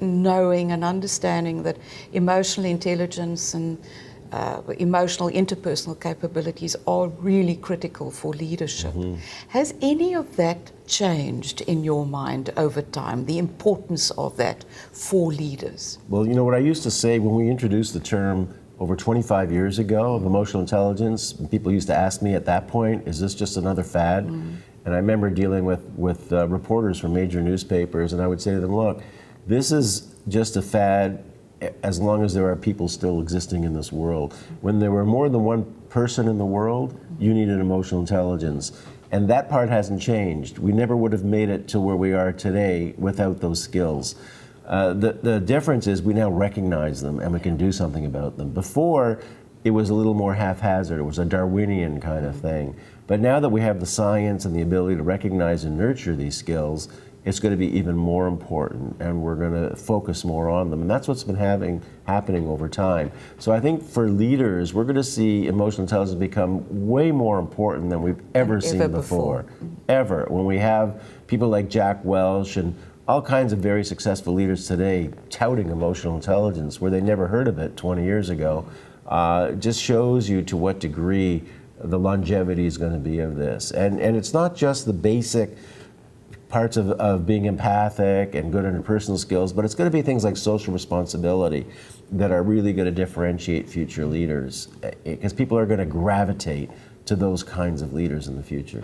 knowing and understanding that emotional intelligence and emotional interpersonal capabilities are really critical for leadership. Has any of that changed in your mind over time, the importance of that for leaders? Well, you know what I used to say when we introduced the term over 25 years ago of emotional intelligence, people used to ask me at that point, is this just another fad? And I remember dealing with reporters from major newspapers, and I would say to them, look, this is just a fad as long as there are people still existing in this world. When there were more than one person in the world, you needed emotional intelligence. And that part hasn't changed. We never would have made it to where we are today without those skills. The difference is we now recognize them and we can do something about them. Before, it was a little more haphazard. It was a Darwinian kind of thing. But now that we have the science and the ability to recognize and nurture these skills, it's going to be even more important, and we're going to focus more on them. And that's what's been happening over time. So I think for leaders, we're going to see emotional intelligence become way more important than we've ever seen before. Ever. When we have people like Jack Welch and all kinds of very successful leaders today touting emotional intelligence where they never heard of it 20 years ago, just shows you to what degree the longevity is going to be of this. And it's not just the basic parts of being empathic and good interpersonal skills, but it's going to be things like social responsibility that are really going to differentiate future leaders, because people are going to gravitate to those kinds of leaders in the future.